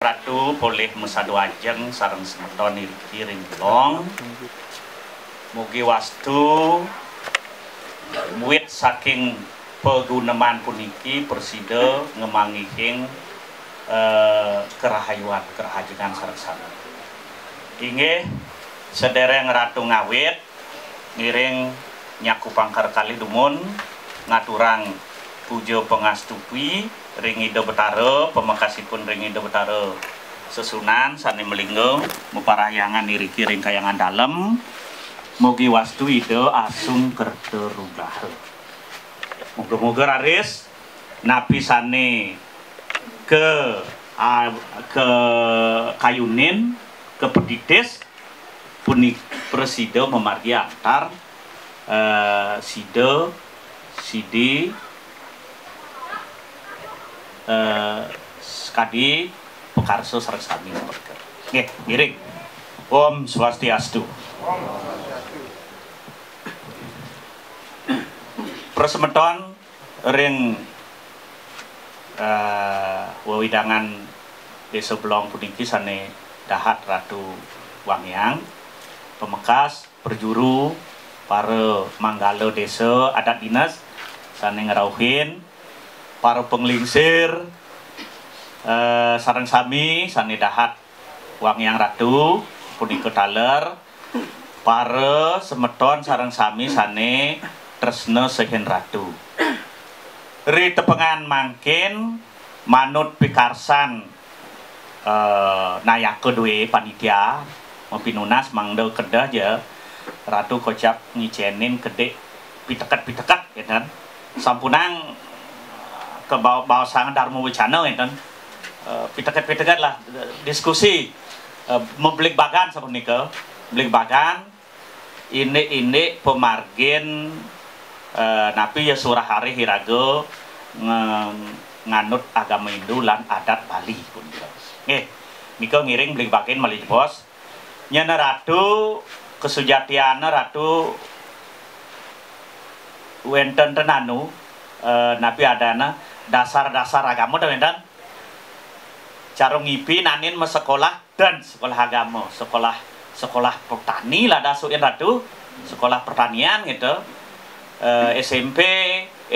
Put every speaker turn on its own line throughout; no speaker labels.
Ratu boleh musadu ajeng sareng semeton iki ring long. Mugi wastu muwit saking peguneman puniki persida ngemangihing kerahayuan kerahajengan sareng sami. Inggih sedereng Ratu Ngawit ngiring nyaku pangkar kali dumun ngaturang puja pengastupi ring Ida Betara pemekasipun ring Ida Betara sesunan sane melinggo muparahyangan niriki ring kayangan dalem mugi wastu Ida asung kerta rugaha. Muga-muga raris napi sane ke kayunin ke pedides punik presida memargi antar sida sidi sekadi pekarso sareng sami seperti. Nggih, ngiring. Om Swastiastu. Persemeton ring wewidangan Desa Blong puniki sane dahat Ratu Wangyang pemekas perjuru para manggala desa adat dinas sane ngerauhin para penglingsir sareng sami sane dahat Wangyang Ratu punika taler para semeton sareng sami sane tresna sehen ratu. Ri tepengan mangkin manut pikarsan nayaka duwe panitia pinunas mangda kedah je ratu kocap ngicenin kedek pitekat ya kan sampunang ke bawah sang Dharma Wicana ya kan pitekat lah diskusi membelik bagan sapunika belik bagan ini pemargin napi ya surah hari hiraga nganut agama Hindu lan adat Bali pun. Nggih, nika ngiring belik bagan malih bos. Nyana ratu kesujatiana ratu wenten tenanu napi adana dasar-dasar agama ta wenten cara ngipi nanin sekolah dan sekolah agama sekolah petani lah dasukin ratu sekolah pertanian gitu SMP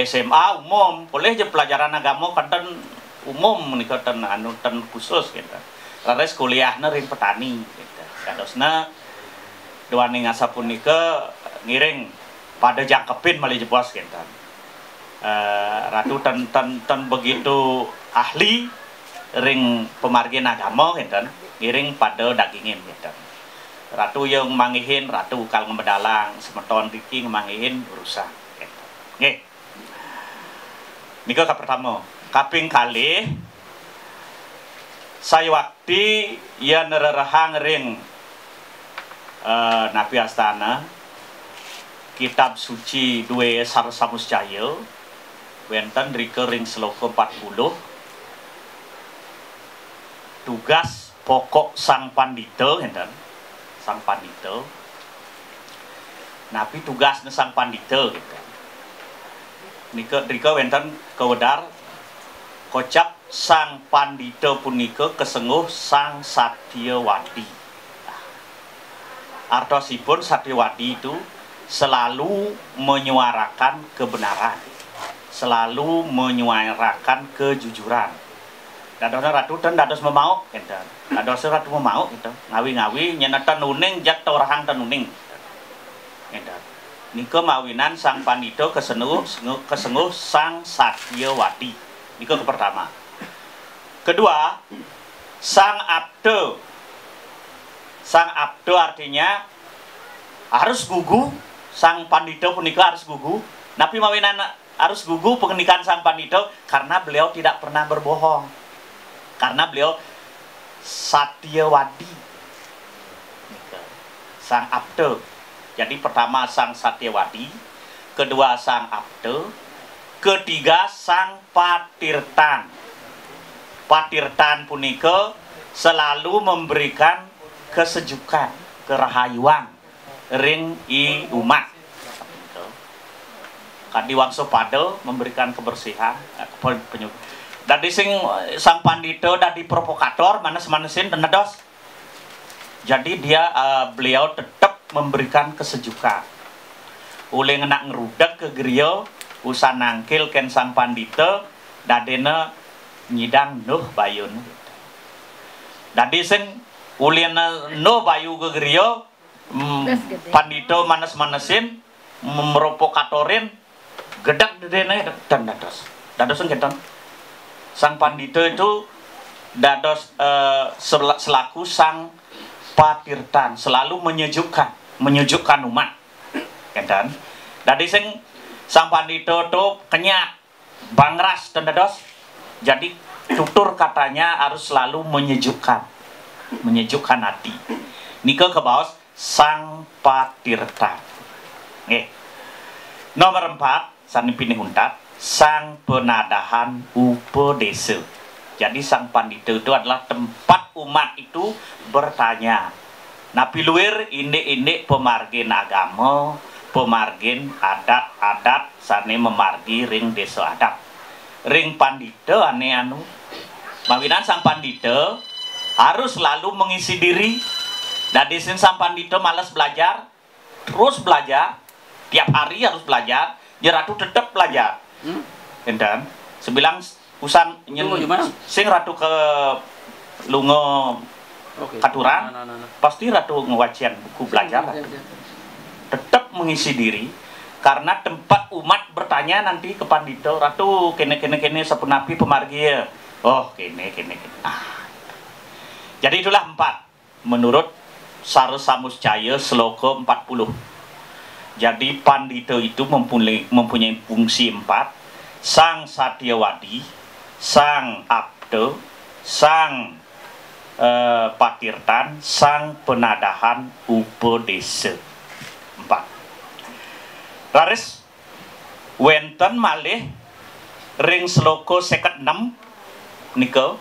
SMA umum boleh je pelajaran agama kanten umum nika ten anu ten khusus gitu lares kuliahna ring petani gitu kadosna duani ngasapunika ngiring pada jangkepin malih jebos gitu ratu ten begitu ahli ring pemargin agama gitu ngiring pada dagingin gitu ratu yang mangihin ratu kal ngemedalang semeton riki ngemangihin urusan gitu. Nggih. Nika pertama kaping kalih saya waktu ya nererahang ring napi astana kitab suci duwe Sarsamuscaya wenten rike ring sloka 40 tugas pokok sang pandita enten sang pandita napi tugasnya sang pandita gitu nika wenten kewedar kocap sang pandita punika kesenguh sang Satyawadi. Artosipun Satyawadi itu selalu menyuarakan kebenaran selalu menyuarakan kejujuran. Dados ratu dan dados memau enten. Dados ratu memau gitu. Ngawi-ngawi nyenatan nuning jak torahang tenuning. Enten. Nika mawinan sang pandita kesenguh sang Satyawadi. Nika pertama. Kedua, sang abdo. Sang abdo artinya harus gugu, sang pandita punika harus gugu. Napi mawinan harus gugu pernikahan sang pandita karena beliau tidak pernah berbohong. Karena beliau Satyawadi sang abdo. Jadi pertama sang Satyawadi, kedua sang abdo, ketiga sang patirtan. Patirtan punika selalu memberikan kesejukan, kerahayuan ring i umat. Kadi wangso pade memberikan kebersihan, Dadi sing sang pandita dadi provokator manes-manesin tenedos. Jadi dia beliau tetap memberikan kesejukan. Ule ngenak ngerudak ke griya usan nangkil ken sang pandita dadena nyidang nuh bayun. Dadi sing ulena nuh bayu ke griya pandita manes-manesin meropokatorin gedak dedene dan dados. Dados ngeten. Sang pandita itu dados selaku sang patirtan, selalu menyejukkan umat. Kan? Dadi sing sang pandita itu kenyat, bangras dan dados. Jadi tutur katanya harus selalu menyejukkan hati. Nika kebaos sang patirtan. Nggih. Nomor 4, sani pinih huntat, sang penadahan upodesa. Jadi sang pandita itu adalah tempat umat itu bertanya. Nah piluir ini pemargin agama, pemargin adat-adat sane memargi ring desa adat. Ring pandita anu mawinan sang pandita harus selalu mengisi diri. Dadi sang pandita malas belajar, terus belajar, tiap hari harus belajar, Ratu tetap belajar. Enten sebilang usan sing Ratu ke lungo katuran, pasti Ratu ngewacian buku belajar. Tetap mengisi diri karena tempat umat bertanya nanti ke pandita, Ratu kene sapunapi pemargi ya. Oh kene. Jadi itulah 4 menurut Saresamuscaya Sloka 40. Jadi pandita itu mempunyai fungsi 4. Sang Satyawadi, sang Abda, sang patirtan, sang penadahan upodesa. 4. Laris wenten malih ring sloka 56 nika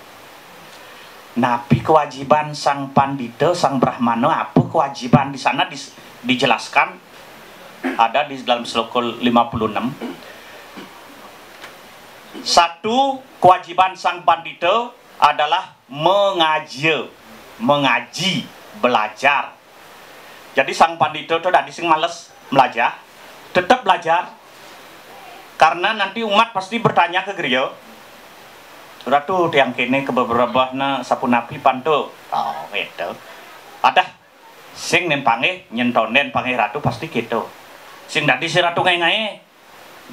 napi kewajiban sang pandita, sang brahmana, apa kewajiban di sana dijelaskan ada di dalam sloka 56. Satu kewajiban sang pandita adalah mengaji, belajar. Jadi sang pandita itu tadi sing males belajar, tetap belajar. Karena nanti umat pasti bertanya ke griya, Ratu tiang kene ke beberapa sapunapi pantu. Oh, itu. Ada sing nen pange nyentonen pange Ratu pasti gitu. Sing dadi si Ratu ngai-ngai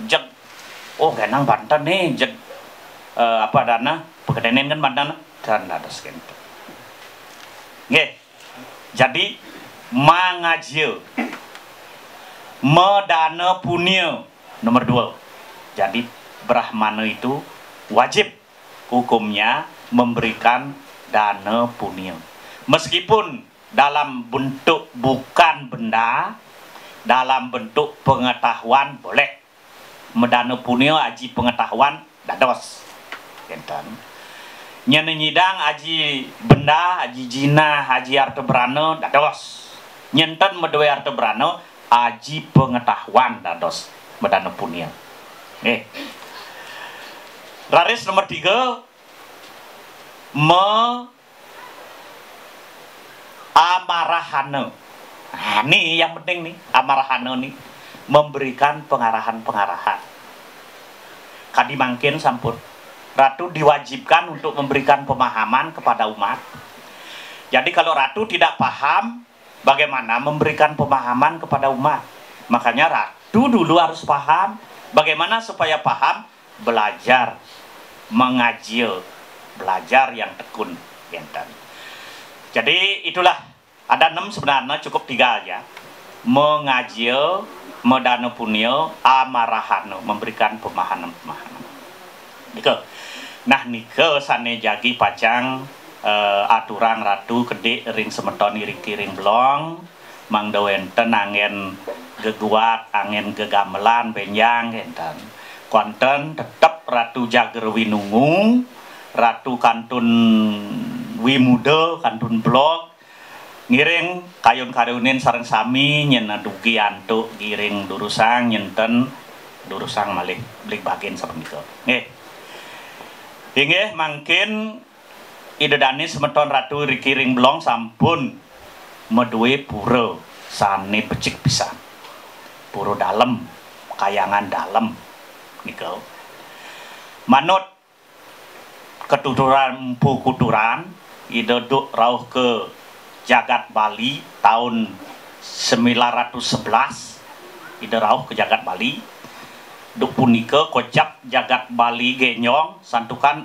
jeg genang Banten nih jeg apa dana pekedenen kan Banten dan ada sekian. Nggih. Jadi mangaji medana punya nomor 2. Jadi brahmana itu wajib hukumnya memberikan dana punya. Meskipun dalam bentuk bukan benda, dalam bentuk pengetahuan boleh. Medana punya aji pengetahuan dados. Enten. Nyenyidang aji benda, aji jina, aji artebrana dados. Nyenten medwe artebrana aji pengetahuan dados medana punya. Raris nomor 3 amarahana. Nah, ini yang penting nih, amarahana nih memberikan pengarahan-pengarahan. Kadi mangkin sampun Ratu diwajibkan untuk memberikan pemahaman kepada umat. Jadi kalau Ratu tidak paham bagaimana memberikan pemahaman kepada umat, makanya Ratu dulu harus paham. Bagaimana supaya paham? Belajar, mengaji, belajar yang tekun. Jadi itulah ada 6 sebenarnya, cukup 3 aja. Mengaji, medana punya, amarahana, memberikan pemahaman. Nika. Nah nika sane jagi pacang aturan Ratu kedek ring semeton ring blong mangda wenten angin geguat, angin gegamelan benjang enten. Konten tetap Ratu Jager Winungu, Ratu Kantun Wimuda, Kantun Blok ngiring kayun karunin sareng sami nyena dugi antuk giring durusang nyenten durusang malih blik bagian sapunika. Nggih. Inggih mangkin idedane semeton Ratu Riki Ringblong sampun meduwe pura sane becik pisan. Pura dalem, kayangan dalem niku. Manut ketuturan Mpu Kuturan ide duk rauh ke Jagat Bali tahun 911 ide rauh ke Jagat Bali. Duk punika kocap Jagat Bali Genyong santukan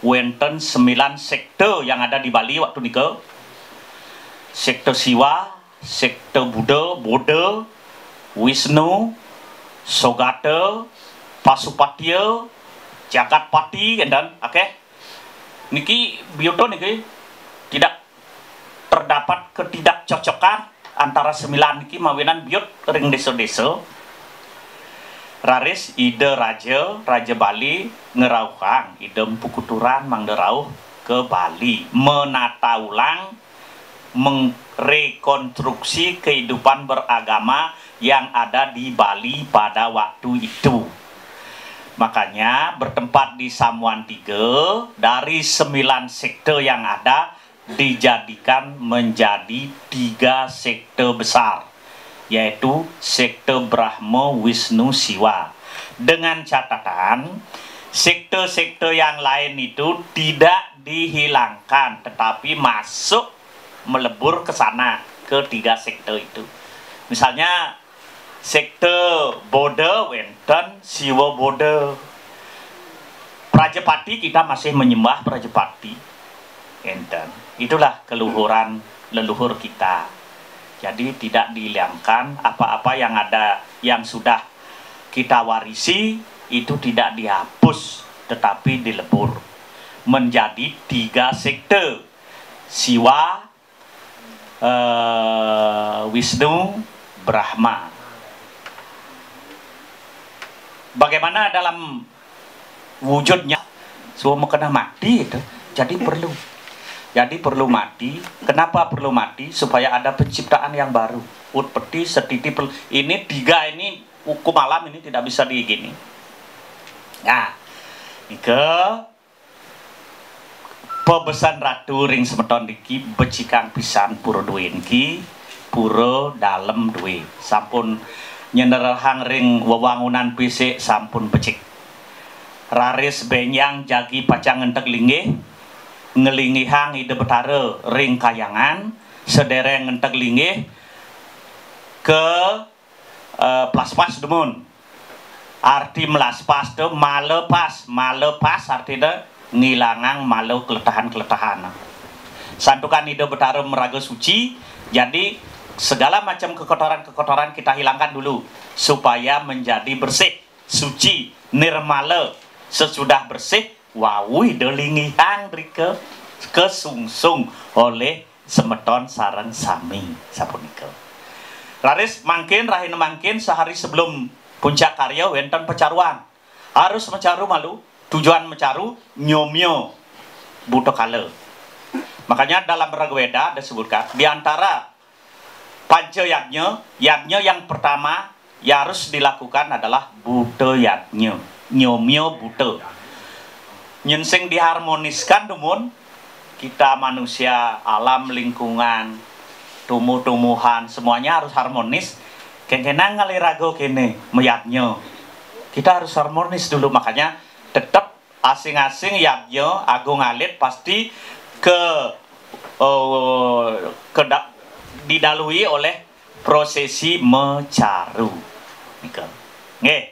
wenten 9 sekte yang ada di Bali waktu nika. Sekte Siwa, sekte Buddha, Wisnu, Sogata, Pasupatya, Jagatpati dan niki bioto niki tidak terdapat ketidakcocokan antara 9 niki mawinan biot ring desa-desa. Raris ide Raja Bali ngerauhang ide Mpu Kuturan mangderauh ke Bali menata ulang merekonstruksi kehidupan beragama yang ada di Bali pada waktu itu. Makanya bertempat di Samuan 3 dari 9 sekte yang ada dijadikan menjadi 3 sekte besar, yaitu sekte Brahma, Wisnu, Siwa. Dengan catatan sekte-sekte yang lain itu tidak dihilangkan tetapi masuk melebur ke sana ke 3 sekte itu. Misalnya sekte Bodha wenten Siwa Bodha. Prajapati kita masih menyembah Prajapati. Enten. Itulah keluhuran leluhur kita. Jadi tidak dihilangkan apa-apa yang ada yang sudah kita warisi itu tidak dihapus tetapi dilebur menjadi 3 sekte. Siwa, Wisnu, Brahma. Bagaimana dalam wujudnya semua kena mati itu. Jadi perlu mati. Kenapa perlu mati? Supaya ada penciptaan yang baru. Utpeti setiti ini 3 ini hukum alam ini tidak bisa digini. Nah, ke pebesan Ratu ring semeton diki becikang pisan pura duwe niki pura dalem duwe sampun nyenerhang ring wewangunan pisik sampun becik. Raris benyang jagi pacang ngentek linggih ngelingihang ide betara ring kayangan sedereng ngentek linggih ke plaspas demun. Arti melaspas tu malepas artinya ngilangang malau keletahan-keletahan. Santukan ide betara meraga suci, jadi segala macam kekotoran-kekotoran kita hilangkan dulu supaya menjadi bersih, suci, nirmala. Sesudah bersih, wawi delingihan rike kesungsung oleh semeton sareng sami sapunika. Raris mangkin rahina mangkin sehari sebelum puncak karya wenten pecaruan. Harus mencaru malu. Tujuan mencaru nyomyo buto kale. Makanya dalam Brahmaweda disebutkan di antara panca yagnya yang pertama yang harus dilakukan adalah buto yagnya, nyomyo buto. Nyensing diharmoniskan dumun kita manusia, alam lingkungan, tumbuh-tumbuhan semuanya harus harmonis. Kengenang ngalirago kene meyaknya. Kita harus harmonis dulu, makanya tetap asing-asing yagnya agung alit pasti didalui oleh prosesi mencaru. Nggih.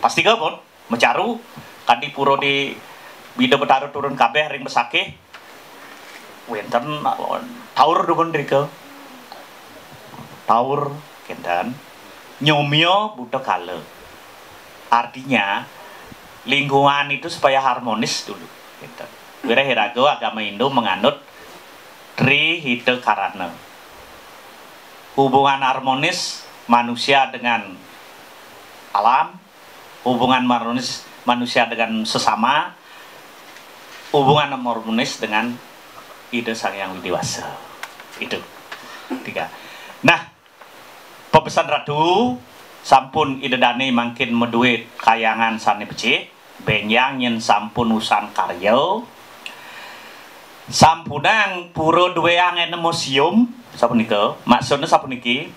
Pasti ke pun mencaru kadi puro di bida betara turun kabeh ring besakeh. Wenten taur dukun rike. Taur kenten nyomyo buta kale. Artinya lingkungan itu supaya harmonis dulu. Wira hirago agama Hindu menganut Trihita Karana. Hubungan harmonis manusia dengan alam, hubungan harmonis manusia dengan sesama, hubungan harmonis dengan Ida Sang Yang Widiwasa. Itu 3. Nah, pepesan Ratu sampun idedane mangkin meduit kayangan sane becik benyang yen sampun usan karya sampunang pura duwe angen museum sapunika maksudnya sapuniki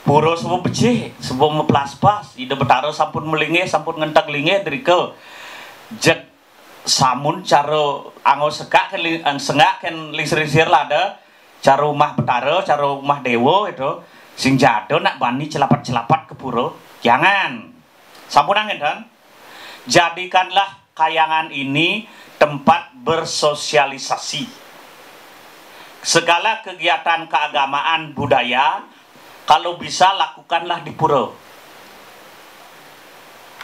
pura semua becik semua meplas-pas ide betara sampun melingih sampun ngentek lingih drike jet samun cara anggo segak kan sengak kan lisir-lisir lada cara rumah betara cara rumah dewa itu sing jado nak bani celapat-celapat ke pura jangan sampun angin dan jadikanlah kayangan ini tempat bersosialisasi segala kegiatan keagamaan budaya kalau bisa lakukanlah di pura.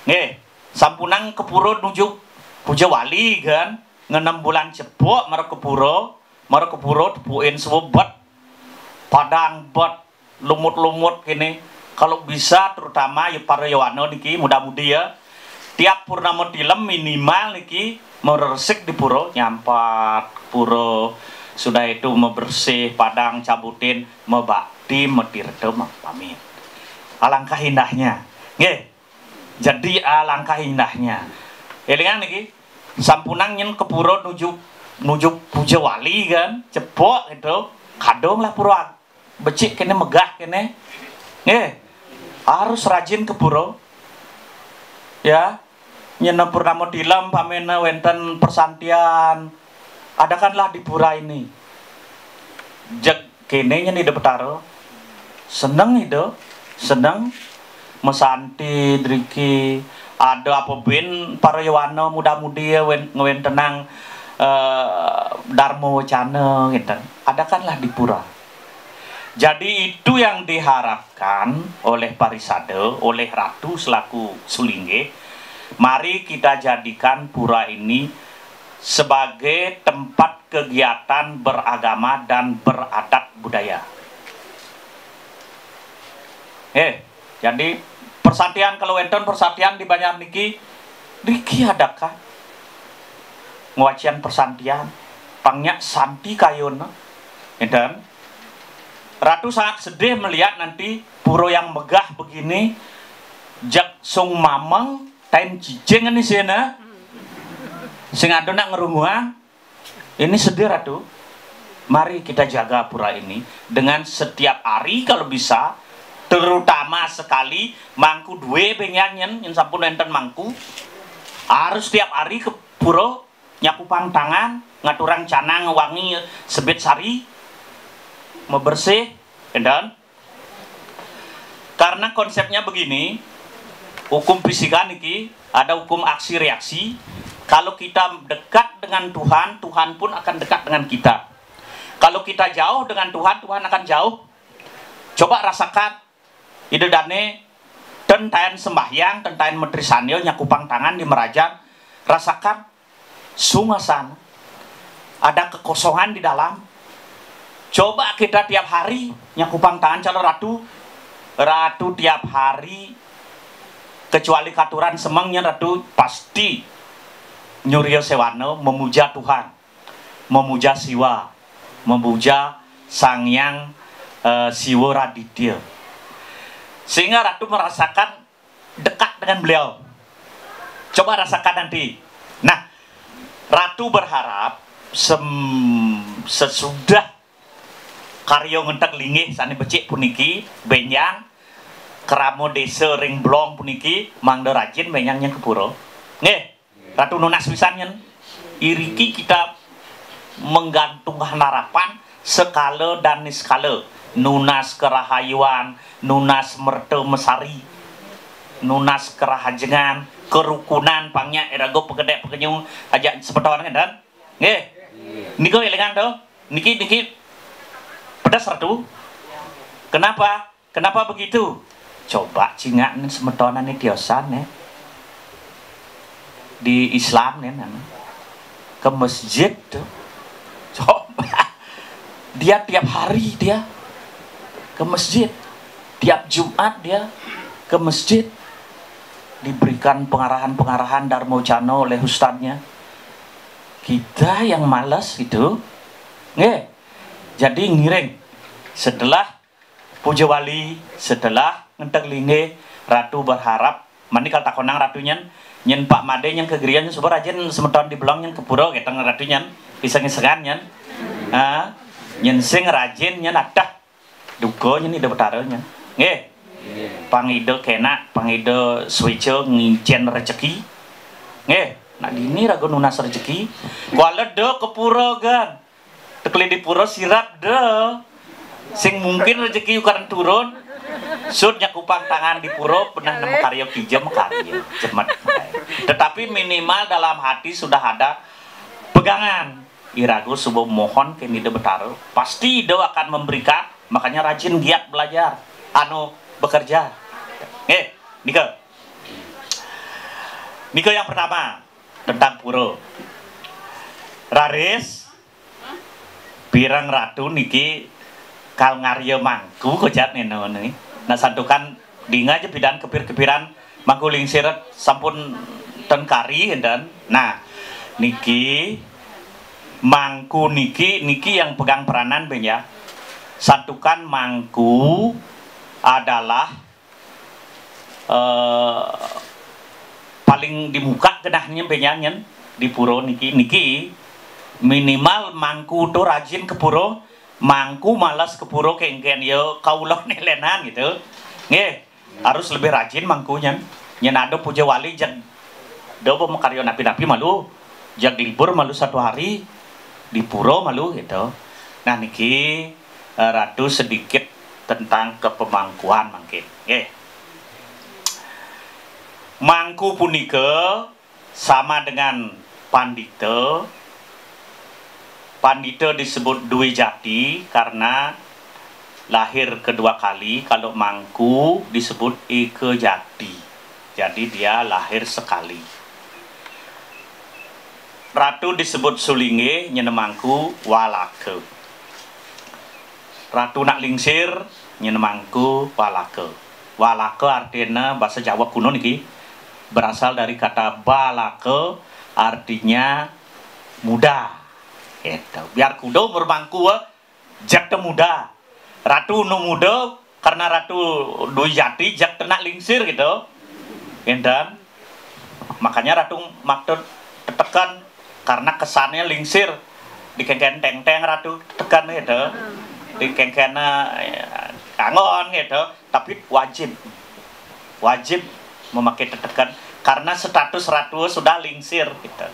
Nggih, sampunang ke pura nuju puja wali kan, 6 bulan cepok mara ke pura tepuin semua bot padang bot lumut-lumut kini. Kalau bisa terutama ya para yawano niki muda-mudi ya. Tiap purnama tilem minimal niki meresik di pura, nyampat pura. Sudah itu membersih padang cabutin mebakti metirte pamit. Alangkah indahnya. Nggih. Jadi alangkah indahnya. Elingan niki sampunang nyen ke pura nuju puja wali kan, cepok gitu. Kadong lah pura becik kene megah kene. Nggih. Harus rajin ke pura. Ya. Nyen purnama dilem pamena wenten persantian. Adakanlah di pura ini. Jak kene nya ide betara. Seneng ide, seneng mesanti driki ada apa bin para yawana muda-mudi ngewen tenang dharma wacana gitu. Adakanlah di pura. Jadi itu yang diharapkan oleh Parisade, oleh Ratu selaku Sulingge. Mari kita jadikan pura ini sebagai tempat kegiatan beragama dan beradat budaya. Jadi persantian kalau enten persantian di banyak niki adakah ngawacian persantian pangnya santi kayona dan Ratu sangat sedih melihat nanti pura yang megah begini jak sung mamang tain cicing ini sana sing ado nak ngerunguang ini sedih Ratu. Mari kita jaga pura ini dengan setiap hari kalau bisa, terutama sekali mangku dua benyanyen yang sampun enten mangku harus setiap hari ke pura nyakupang tangan ngaturang canang wangi sebet sari membersih dan karena konsepnya begini hukum fisika niki ada hukum aksi reaksi. Kalau kita dekat dengan Tuhan, Tuhan pun akan dekat dengan kita. Kalau kita jauh dengan Tuhan, Tuhan akan jauh. Coba rasakan ide dane tentayan sembahyang, tentayan metrisanyo nyakupang tangan di merajan, rasakan sungasan. Ada kekosongan di dalam. Coba kita tiap hari nyakupang tangan calon Ratu tiap hari kecuali katuran semangnya Ratu pasti Nyuryo Sewano memuja Tuhan, memuja Siwa, memuja Sang Yang Siwa Raditya. Sehingga Ratu merasakan dekat dengan beliau. Coba rasakan nanti. Nah, Ratu berharap sesudah karyo ngentek lingih sani becik puniki benyang keramo desa ring blong puniki mangda rajin benyangnya ke pura. Nggih. Ratu nunas wisanyen iriki kita menggantungkan harapan skala dan niskala nunas kerahayuan nunas merte mesari nunas kerahajengan kerukunan pangnya erago pegedek pekenyung aja sepetawan kan nggih niku elingan to niki pedas Ratu kenapa begitu coba cingak semetonan tiosan di Islam ke masjid tuh coba dia tiap hari dia ke masjid tiap Jumat dia ke masjid diberikan pengarahan Dharma Wacana oleh ustadznya. Kita yang malas itu jadi ngiring setelah puja wali setelah ngentek linge Ratu berharap mani kal takonang ratu nyen Pak Made nyen kegerian nyen super rajin semeton di belong nyen ke pura keteng ratu nyen bisa ngesegan nyen nyen sing rajin nyen adah duga nyen ide betara nyen nggih pangido kena pangido suico ngincen rezeki nggih nak dini rago nunas rezeki kuala do ke pura gan tekli di pura sirap do sing mungkin rezeki ukaran turun sudnya kupang tangan di pura pernah nemu karya pijem karya jemet tetapi minimal dalam hati sudah ada pegangan irago sebuah mohon ke ide betara pasti ide akan memberikan makanya rajin giat belajar bekerja Nike yang pertama tentang pura raris pirang ratu niki kal ngarya mangku kojat neno nih nah santukan dinga aja bidan kepir-kepiran mangku lingsir sampun ten kari dan nah niki mangku niki yang pegang peranan benya santukan mangku adalah paling di muka kenahnya benyanyen di pura niki minimal mangku tuh rajin ke pura mangku malas ke pura kengken yo kaulah nelenan gitu nggih harus lebih rajin mangkunya nyen ada puja wali jag do karya napi-napi malu jag libur malu 1 hari di pura malu gitu nah niki ratu sedikit tentang kepemangkuan mungkin nggih mangku punika sama dengan pandita disebut Dwi Jati karena lahir kedua kali. Kalau mangku disebut Ike Jati. Jadi dia lahir sekali. Ratu disebut Sulinge nyenemangku Walake. Ratu nak lingsir nyenemangku Walake. Walake artinya bahasa Jawa kuno niki berasal dari kata balake artinya muda. Gitu. Biar kudo bermangku jak muda ratu no muda karena ratu Dwi Jati jak tenak lingsir gitu dan makanya ratu maksud tekan karena kesannya lingsir di kengken teng ratu tekan gitu di kengken kangon gitu tapi wajib memakai tekan karena status ratu sudah lingsir gitu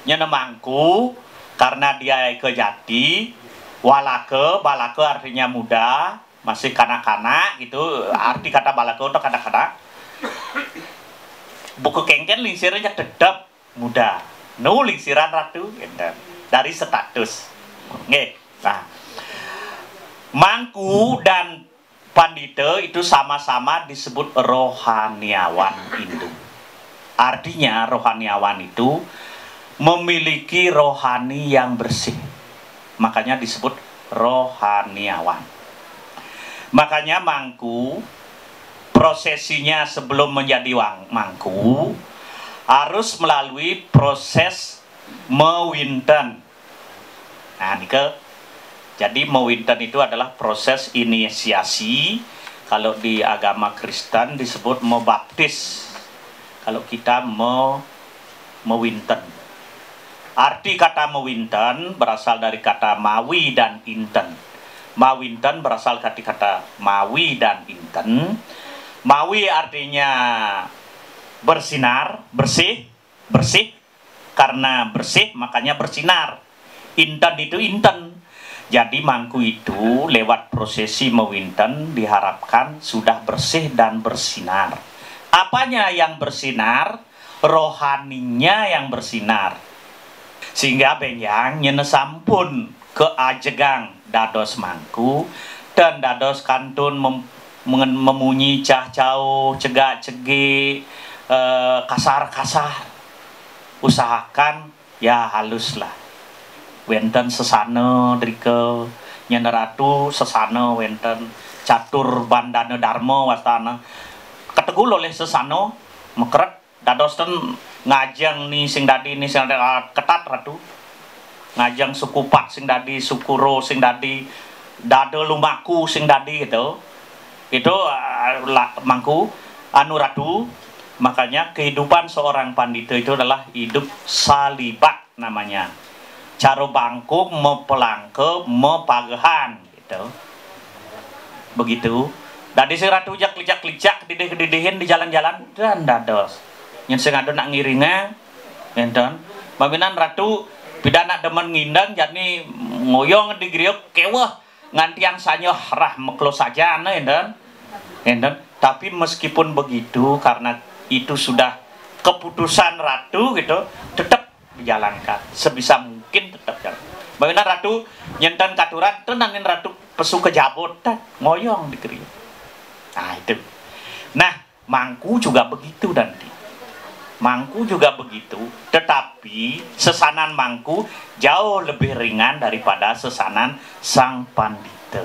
nyenemangku karena dia Ike Jati, balake artinya muda, masih kanak-kanak gitu. Arti kata balake itu kanak-kanak. Buku kengken lingsirnya tetap muda. No lingsiran ratu gitu. Dari status. Nggih. Nah. Mangku dan pandita itu sama-sama disebut rohaniawan Hindu. Artinya rohaniawan itu memiliki rohani yang bersih. Makanya disebut rohaniawan. Makanya mangku prosesinya sebelum menjadi mangku harus melalui proses mewinten. Nah, nike. Jadi mewinten itu adalah proses inisiasi. Kalau di agama Kristen disebut mebaptis. Kalau kita mewinten. Arti kata mewinten berasal dari kata mawi dan inten. Mawinten berasal dari kata mawi dan inten. Mawi artinya bersinar, bersih. Karena bersih makanya bersinar. Inten itu inten. Jadi mangku itu lewat prosesi mewinten diharapkan sudah bersih dan bersinar. Apanya yang bersinar? Rohaninya yang bersinar. Sehingga benyang nyene sampun ke ajegang dados mangku dan dados kantun memunyi cah-cau cegak-cegi kasar-kasar usahakan ya haluslah wenten sesana drike nyene ratu sesana wenten catur bandana dharma wastana ketegul oleh sesana mekret dados ten ngajang nih sing dadi ketat ratu ngajang suku Pat sing dadi suku Ro sing dadi dado lumaku sing dadi gitu itu mangku anu ratu Makanya kehidupan seorang pandita itu adalah hidup salibat namanya. Caro bangkuk, mepelangke, mepagahan gitu. Begitu. Dari si ratu jak-licak didih-didihin di jalan-jalan dan dados. Yang sing ado nak ngiringa, enten. Maminan ratu pidana demen ngindang jadi ngoyong di griok keweh nganti yang sanyo rah meklo saja enten. Enten. Tapi meskipun begitu karena itu sudah keputusan ratu gitu, tetap dijalankan sebisa mungkin tetap jalan. Bagaimana ratu nyenten katuran tenanin ratu pesu kejabot ngoyong di kriuk. Nah itu. Nah mangku juga begitu nanti. Mangku juga begitu, tetapi sesanan mangku jauh lebih ringan daripada sesanan sang pandita.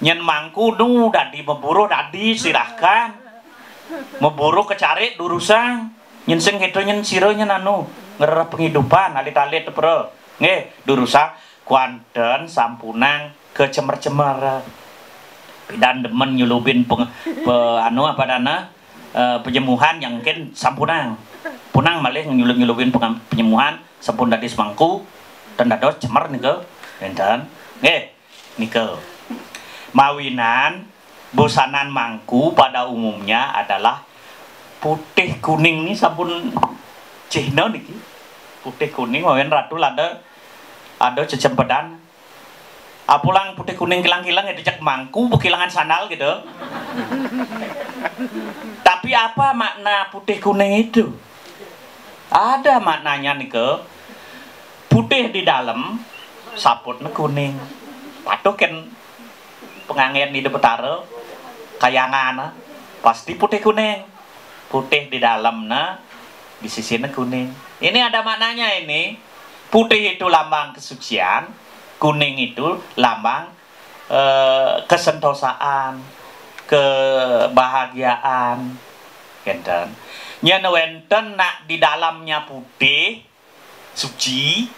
Nyen mangku nu dadi memburu dadi silahkan. Memburu kecari durusang nyenseng itu nyen siro nyen anu ngerah penghidupan alit-alit pro nge durusang kuanten sampunang kecemer-cemer dan demen nyulubin anu apa dana penyemuhan yang mungkin sampunang punang malih nyulubin penyemuhan sampun dadi semangku dan dados cemer nike enten nge nike mawinan bosanan mangku pada umumnya adalah putih kuning nih sampun Cina niki putih kuning mawen ratu ada cecempedan apulang putih kuning kilang-kilang ya dicek mangku kehilangan sandal gitu. Tapi apa makna putih kuning itu? Ada maknanya nih ke putih di dalam saputnya kuning patuh kan pengangen di Betara kayangan pasti putih kuning putih di dalamnya di sisinya kuning. Ini ada maknanya ini. Putih itu lambang kesucian, kuning itu lambang kesentosaan, kebahagiaan. Enten. Nyen wenten nak di dalamnya putih suci,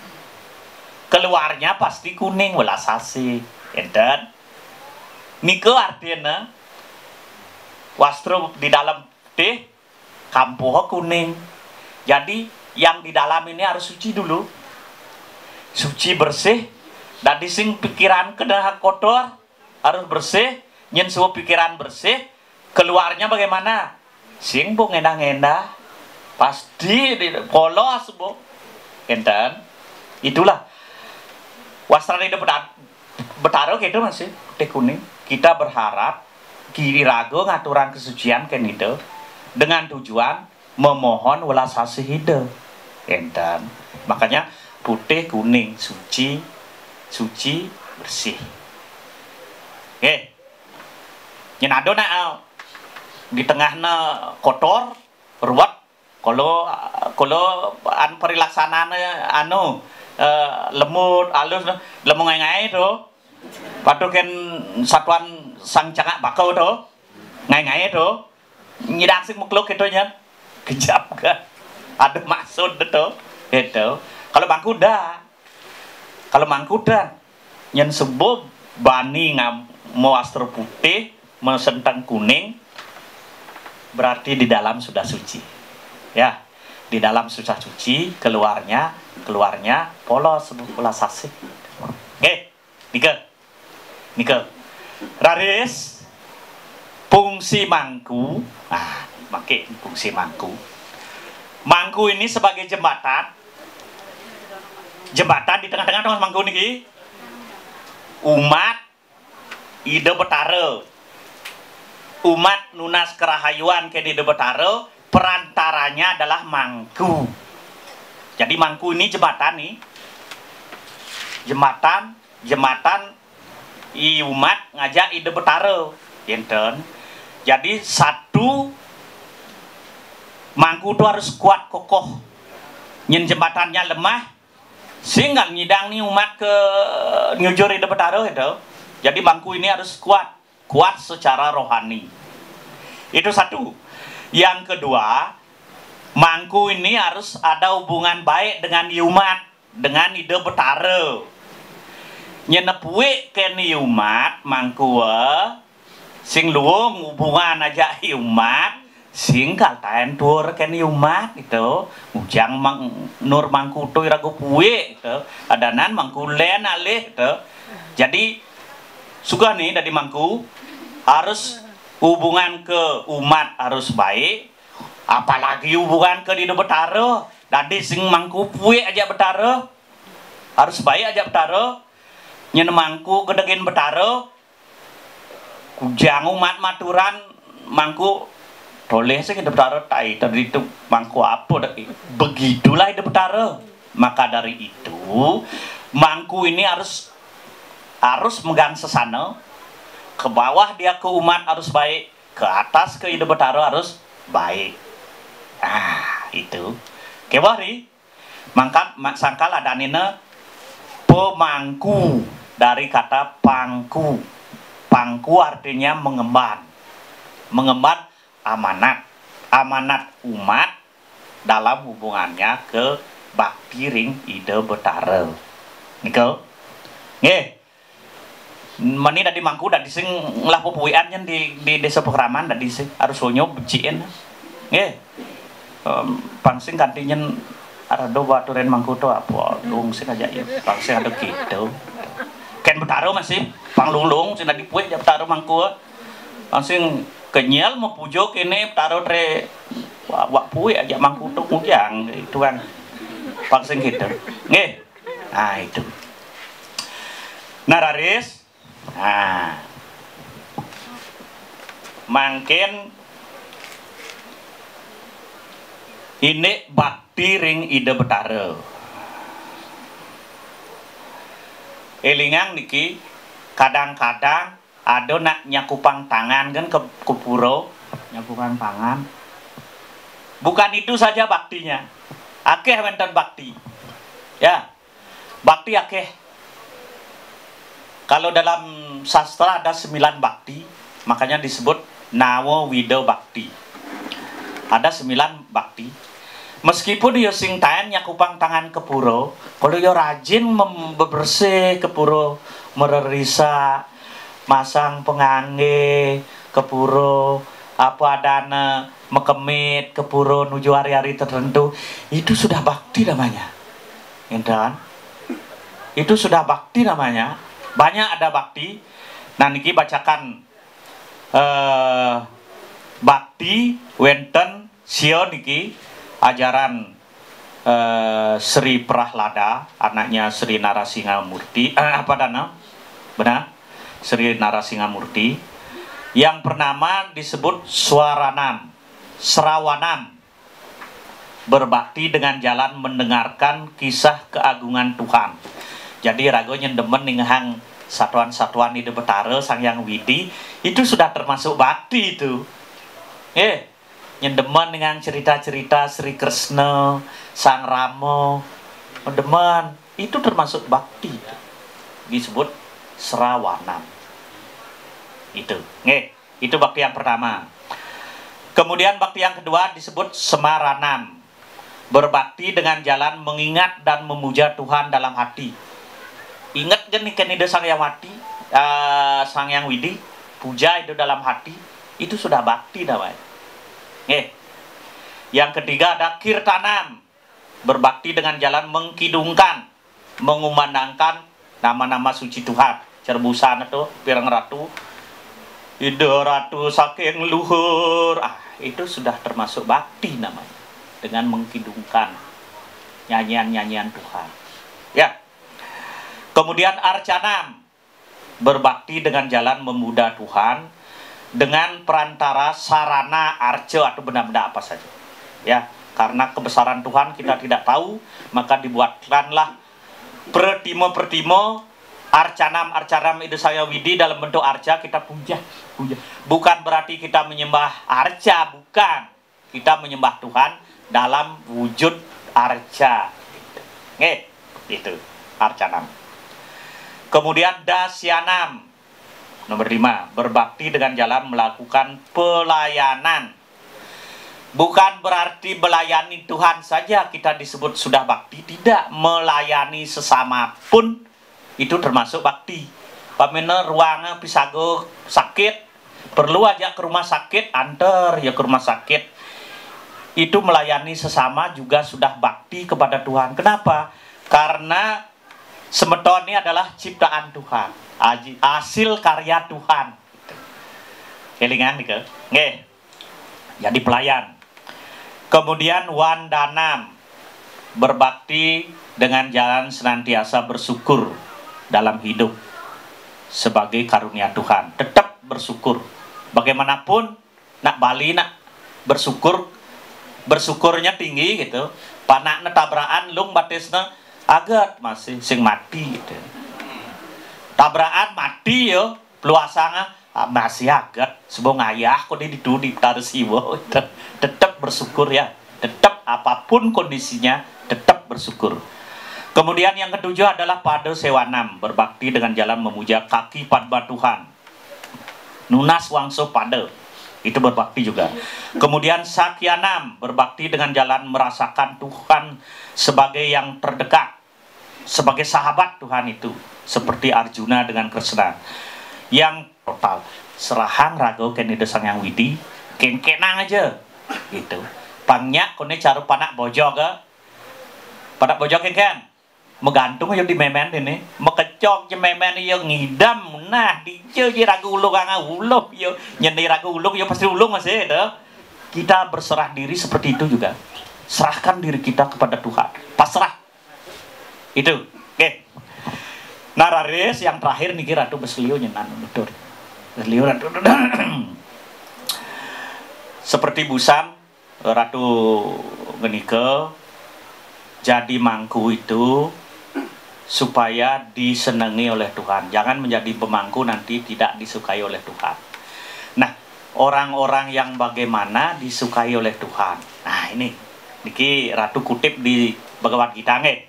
keluarnya pasti kuning welas asih. Enten. Nike artinya wastro di dalam putih, kampuh kuning. Jadi yang di dalam ini harus suci dulu, suci bersih. Dan sing pikiran kena kotor harus bersih. Nyen semua pikiran bersih, keluarnya bagaimana? Sing bu ngendah-ngendah, pasti polos bu. Enten. Itulah wastra di Betara gitu masih putih kuning. Kita berharap kiri rago ngaturan kesucian kan itu dengan tujuan memohon welas asih hidup. Enten. Makanya putih kuning suci bersih. Oke. Nyen ado nak di tengahna kotor ruwet kalau an perilaksanaane anu lemut alus lemung ngai itu patuken satuan sang cangak bakau tuh ngai itu nyidang sing mukluk itu nya kejap kan ada maksud itu kalau mangkuda nyen sebab bani mau astro putih mesentang kuning berarti di dalam sudah suci ya, di dalam sudah suci keluarnya polos asih. Oke, Nike raris fungsi mangku. Nah, pakai fungsi mangku ini sebagai jembatan di tengah-tengah dong mangku niki umat ide Betara, umat nunas kerahayuan ke di Betara, perantaranya adalah mangku. Jadi mangku ini jembatan nih, jembatan umat ngajak ide Betara, enten. Jadi satu mangku itu harus kuat kokoh, nyen jembatannya lemah, sehingga nyidang nih umat ke nyujur ide Betara itu. Jadi mangku ini harus kuat secara rohani. Itu satu. Yang kedua, mangku ini harus ada hubungan baik dengan umat, dengan ide Betara. Nyenepue ke umat mangku sing luwung hubungan aja umat singkal taen dur ken umat itu mujang nur mangkuto irago puwe itu adanan mangkulen alih itu. Jadi suka nih dari mangku harus hubungan ke umat harus baik, apalagi hubungan ke di Betara. Dadi sing mangku puwe aja Betara harus baik aja Betara. Nyen mangku gedegin Betara kujang umat maturan mangku boleh sih hidup Betara tai dari itu mangku apa dah begitulah hidup Betara. Maka dari itu mangku ini harus megang sesana, ke bawah dia ke umat harus baik, ke atas ke hidup Betara harus baik. Itu kebari mangkat sangkal ada nina pemangku dari kata pangku. Pangku artinya mengemban amanat umat dalam hubungannya ke bakti ring ide Betara. Niko nggih mani dari mangku dari sing lah pupuian di desa Pekraman dari sing harus honyo becien nggih pangsing kantinyen arado baturen mangku to apa lung sing aja ya pangsing ada gitu ken Betara masih panglulung sing di puik Betara mangku pangsing kenyal mau pujo kene taruh tre wak puwe aja mangkutuk mujang itu kan pangsing gitu nggih. Itu nararis mangkin ini bakti ring ide Betara elingang niki kadang-kadang ada nak nyakupang tangan kan ke pura nyakupang tangan bukan itu saja baktinya akeh wonten bakti ya bakti akeh. Kalau dalam sastra ada 9 bakti makanya disebut Nawa Wida Bakti ada 9 bakti meskipun yo sing taen nyakupang tangan ke pura kalau yo rajin membersih ke pura mererisa masang pengangge ke pura apa adana mekemit ke pura nuju hari-hari tertentu itu sudah bakti namanya enten itu sudah bakti namanya banyak ada bakti. Nah niki bacakan bakti wenten sio niki ajaran Sri Prahlada anaknya Sri Narasingamurti apa dana benar Sri Narasingamurti yang pertama disebut Srawanam berbakti dengan jalan mendengarkan kisah keagungan Tuhan. Jadi ragonya demen ninghang satuan-satuan di Betara Sang Yang Widi itu sudah termasuk bakti itu. Nyendemen dengan cerita-cerita Sri Kresna, Sang Rama, mendemen itu termasuk bakti. Disebut Srawanam. Itu bakti yang pertama. Kemudian bakti yang kedua disebut Semaranam. Berbakti dengan jalan mengingat dan memuja Tuhan dalam hati. Ingat kan nih Sang Yang Wati, Sang Yang Widi, puja itu dalam hati, itu sudah bakti namanya. Yang ketiga ada Kirtanam. Berbakti dengan jalan mengkidungkan, mengumandangkan nama-nama suci Tuhan. Cerbusan itu pirang ratu ide ratu saking luhur itu sudah termasuk bakti namanya dengan mengkidungkan nyanyian-nyanyian Tuhan ya. Kemudian Arcanam berbakti dengan jalan memuja Tuhan dengan perantara sarana arca atau benda-benda apa saja ya, karena kebesaran Tuhan kita tidak tahu maka dibuatkanlah pertimo Arcanam itu saya widi dalam bentuk arca kita puja. Bukan berarti kita menyembah arca, bukan. Kita menyembah Tuhan dalam wujud arca. Itu Arcanam. Kemudian Dasyanam. Nomor 5, berbakti dengan jalan melakukan pelayanan. Bukan berarti melayani Tuhan saja kita disebut sudah bakti, tidak, melayani sesama pun itu termasuk bakti. Pamina ruangnya pisago sakit Perlu ajak ke rumah sakit, antar ya ke rumah sakit. Itu melayani sesama juga sudah bakti kepada Tuhan. Kenapa? Karena semeton ini adalah ciptaan Tuhan, hasil karya Tuhan. Kelingan nih ke? Nggih. Jadi pelayan. Kemudian wandanam, berbakti dengan jalan senantiasa bersyukur dalam hidup sebagai karunia Tuhan. Tetap bersyukur. Bagaimanapun nak Bali nak bersyukur, bersyukurnya tinggi gitu. Panakna tabrakan lung batisna agak masih sing mati gitu. Tabrakan mati yo, peluasana masih agak sebong ayah kok didu di tarsiwo. Tetap bersyukur ya. Tetap apapun kondisinya tetap bersyukur. Kemudian yang ketujuh adalah pada sewanam, berbakti dengan jalan memuja kaki padma Tuhan. Nunas wangso pada, itu berbakti juga. Kemudian sakyanam, berbakti dengan jalan merasakan Tuhan sebagai yang terdekat, sebagai sahabat Tuhan itu, seperti Arjuna dengan Krishna. Yang total serahang rago kene desang yang widi, kenang aja, gitu. Pangnya kone caru panak bojo ke, panak bojo kan? Megantung aja di memen ini, mekecok je memen yo ngidam, nah di je ragu ulung anga ulung yo nyeni ragu ulung yo pasti ulung masih itu. Kita berserah diri seperti itu juga, serahkan diri kita kepada Tuhan, pasrah. Itu, oke. Nah raris yang terakhir nih Ratu Beslio nyenan betul, Beslio Ratu. Seperti busan Ratu Genike, jadi mangku itu supaya disenangi oleh Tuhan. Jangan menjadi pemangku nanti tidak disukai oleh Tuhan. Nah, orang-orang yang bagaimana disukai oleh Tuhan. Nah, ini niki Ratu kutip di Bhagavad Gita nggih.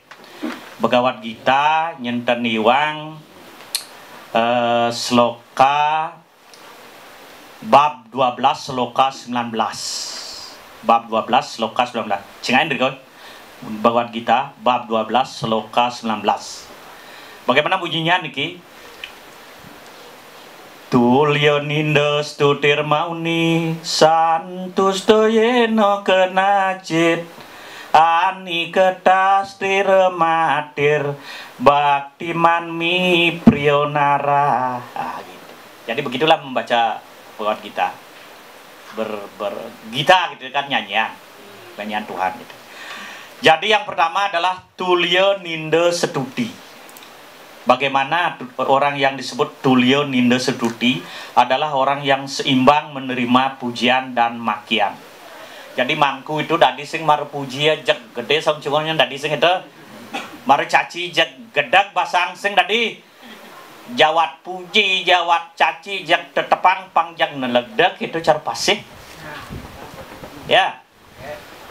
Bhagavad Gita nyenten iwang sloka bab 12 sloka 19. Bab 12 sloka 19. Cengain dirgo. Bhagavad Gita bab 12 sloka 19. Bagaimana bunyinya niki? Tulyo ninda stutir mauni santusto yeno kenacit ani ketas tirematir bakti manmi prionara. Gitu. Jadi begitulah membaca Bhagavad Gita. Gita gitu kan, nyanyian Tuhan gitu. Jadi yang pertama adalah tulyo ninda setuti. Bagaimana orang yang disebut tulyo ninda setuti adalah orang yang seimbang menerima pujian dan makian. Jadi mangku itu dadi sing maru puji jek gede sang cungonya dadi sing itu maru caci jek gedag basang sing dadi jawat puji jawat caci jek tetepang pangjang nelegdek itu cara pasih. Ya.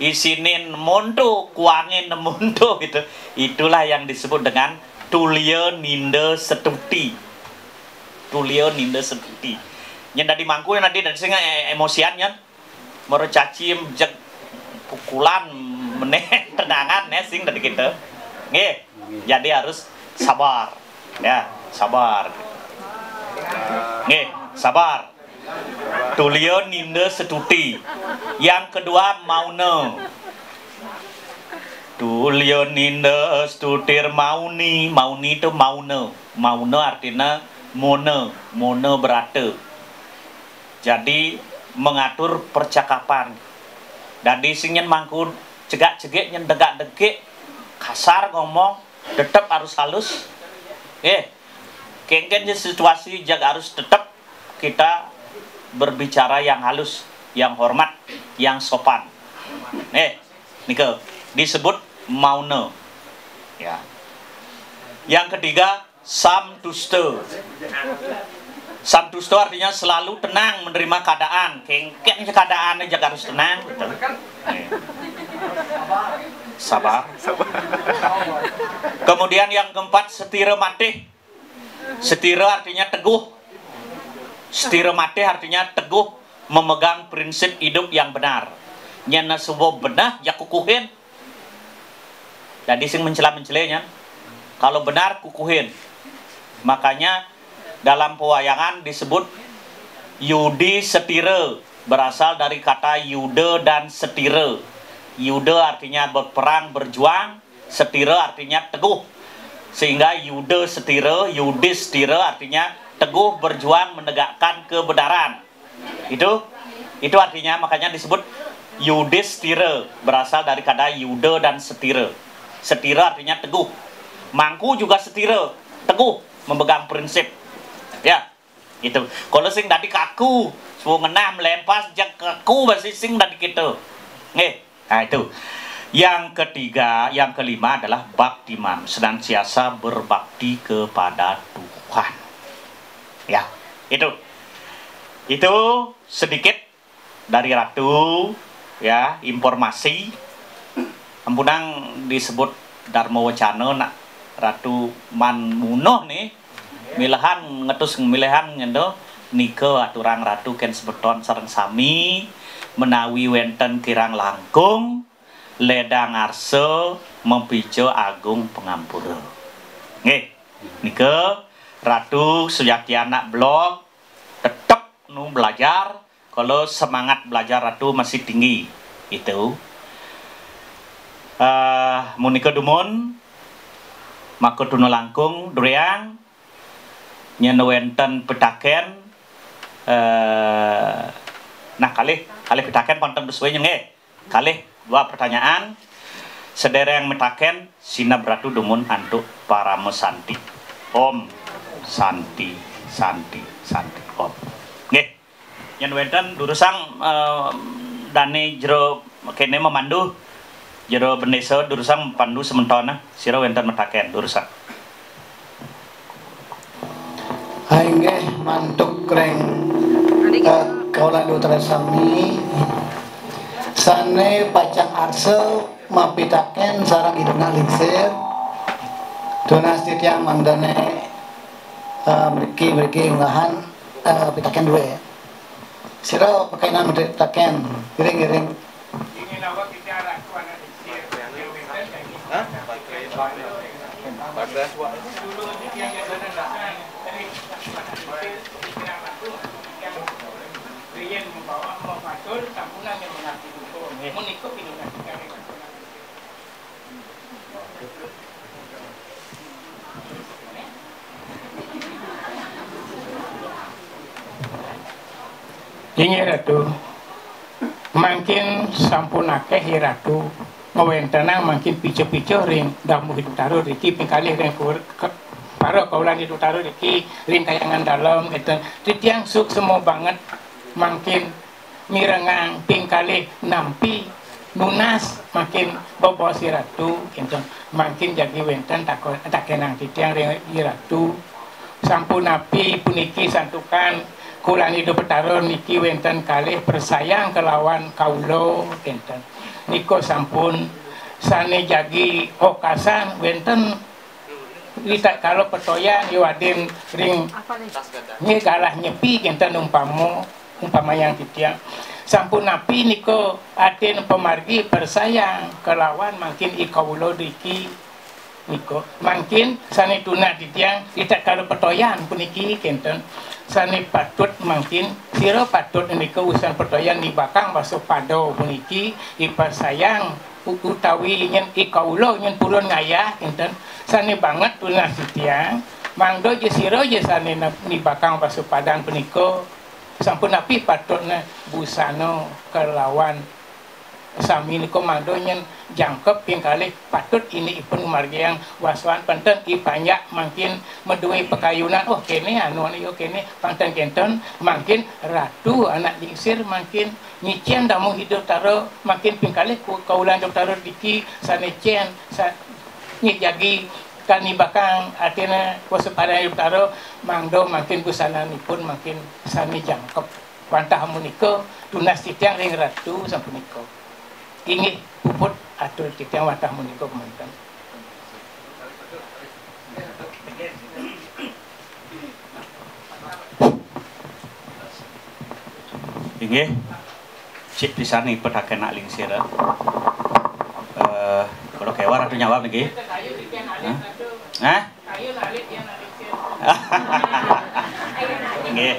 Isinin monto, kuangin monto gitu. Itulah yang disebut dengan tulyo ninda setuti. Tulyo ninda setuti. Yang dari mangku yang nanti dari sini emosiannya, mau caci jek pukulan meneh tenangan sing dari kita. Nggih. Jadi harus sabar. Ya, sabar. Nggih, sabar. Tulyo ninda setuti. Yang kedua mauna. Tulyo ninda stutir mauni. Mauni itu mauna. Mauna artinya mona. Mona berata. Jadi mengatur percakapan. Dan di sini mangku cegak-cegik nyen degak-degik kasar ngomong tetap harus halus. Kengken situasi jaga harus tetap kita berbicara yang halus, yang hormat, yang sopan. Nike disebut mauna. Ya. Yang ketiga samtusto. Samtusto artinya selalu tenang menerima keadaan. Kengken keadaannya jaga harus tenang. Sabar. Kemudian yang keempat setira matih. Setira artinya teguh. Setira matih artinya teguh memegang prinsip hidup yang benar. Nyana sebuah benar ya kukuhin. Jadi sing mencela-mencelanya. Kalau benar kukuhin. Makanya dalam pewayangan disebut Yudi Setira berasal dari kata Yuda dan Setira. Yuda artinya berperang, berjuang, Setira artinya teguh. Sehingga Yuda Setira, Yudis Setira artinya teguh berjuang menegakkan kebenaran. Itu artinya, makanya disebut Yudis Setira, berasal dari kata Yuda dan Setira. Setira artinya teguh. Mangku juga Setira, teguh memegang prinsip. Ya, itu. Kalau sing tadi kaku, suruh ngena melempas jak kaku masih sing tadi gitu. Nah itu. Yang ketiga, yang kelima adalah baktiman, senantiasa berbakti kepada Tuhan. Ya, itu sedikit dari Ratu, ya, informasi. Ampunang disebut Dharma Wacana nak Ratu Manmunoh nih, milahan ngetus milihan ngendo nike aturang Ratu ken sebeton sareng sami menawi wenten kirang langkung ledang arse mempijo agung pengampura. Nggih, nike Ratu Sujakiana blog tetap nu belajar, kalau semangat belajar Ratu masih tinggi. Itu Monika Dumun Makotuno langkung Duriang nyen wenten petaken nah kalih petaken wonten besuwe nggih. Kalih dua pertanyaan sedereng metaken sinab Ratu Dumun antuk para mesanti. Om Santi Om. Nggih. Yen wenten durusang dane jero kene memandu jero bendesa durusang pandu sementara sira wenten metaken durusang.
Nggih mantuk kreng kaula Dutra sami sane pacang arse mapitaken sareng iduna lingsir tunas titiang mandane mriki unggahan pitaken duwe sira pakaian pitaken giring-giring
Ingi Ratu makin sampun akeh Ratu ngwentenang makin pice-pice ring damu hidup taruh riki pingkalih ring para kaulan hidup taruh riki ring kayangan dalam itu titiang suk semua banget makin mirengang pingkalih nampi nunas makin bobo si Ratu gitu makin jadi wenten takenang titiang ring Ratu sampun api puniki santukan kulan hidup taruh niki wenten kalih bersayang kelawan kaulo wenten niko sampun sane jagi okasan wenten kita kalau petoyan yuadin ring nyi galah nyepi wenten umpama yang titiang sampun napi niko atin pemargi bersayang kelawan makin ikaulo diki niko makin sane tuna titiang kita kalau petoyan puniki wenten sane patut makin sira patut niko usan petoyan di bakang baso pado puniki ipasayang utawi nyen ikaulo nyen purun ngayah enten sane banget tunas titiang mangdo je sira je sane ni bakang baso padang puniko sampun api patutna busano kelawan sami niko mangdo nyen jangkep pingkalih patut ini ipun margi yang waswan panten ipanyak makin meduwe pekayunan oh kene anu yo kene panten kenten makin Ratu anak lingsir makin nyicen damu hidup taro makin pingkalih kaulan hidup taro diki sanecen nyijagi kani bakang atina kusepada hidup taro mangdo makin busananipun makin sami jangkep pantah muniko tunas titiang ring Ratu sampuniko ini puput atur titiang watah muniko kemantan.
Inggih cik pisani petaken nak lingsir. Kalau kewa Ratu nyawab nggih. Hah? Nggih.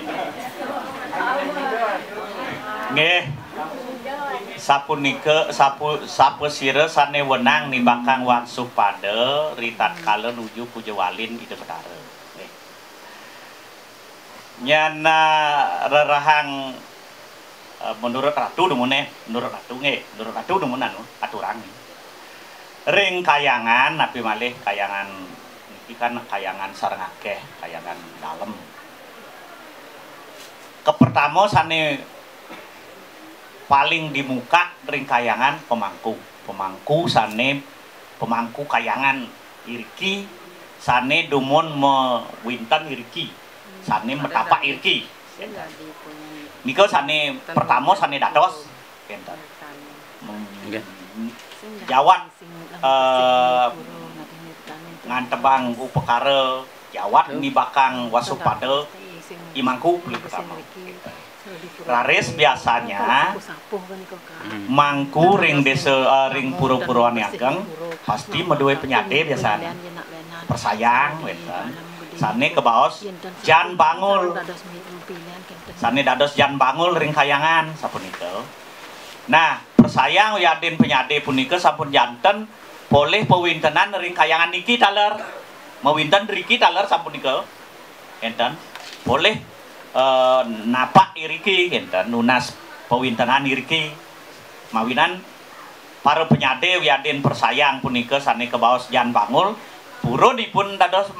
Nggih. Sapunika sapesire sane wenang nibakang Wangsuh Pada ritat kala nuju Pujawalin Ida Betara. Nggih. Nyana rerahang menurut Ratu dumune, menurut Ratu nggih, menurut Ratu dumunan aturan. Ring kayangan napi malih kayangan niki kan kayangan sareng akeh, kayangan dalem. Kepertama sane paling di muka ring kayangan pemangku sane pemangku kayangan iriki sane dumun mewinten iriki sane metapak iriki niko sane pertama sane dados enten jawat ngantebang upekara jawat nibakang Wangsuh Pada imangku pertama. Raris biasanya mangku ring desa ring pura-puraan ageng pasti meduwe penyade biasanya persayang weten sane kebaos jan bangul sane dados jan bangul ring kayangan sapunika. Nah persayang yadin penyade punika sampun janten boleh pewintenan ring kayangan niki taler mewinten riki taler sapunika enten boleh napak iriki enten nunas pewintenan iriki mawinan para penyade wiadin persayang punika sane kebaos jan bangul purunipun dados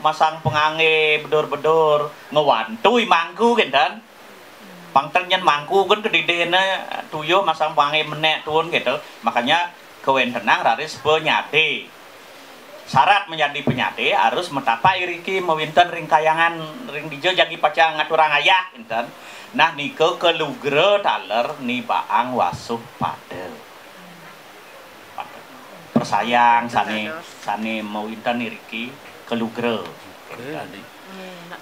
masang pengange bedor-bedor ngewantui mangku enten pangten yen mangku kan kedidene tuyo masang pengange menek tuun gitu makanya kewentenang raris penyade. Syarat menjadi penyade harus metapa iriki mewinten ring kayangan ring dijo jagi pacang ngaturang ayah enten. Nah niko kelugre taler nibaang Wangsuh Pada. Persayang sane mewinten iriki kelugre.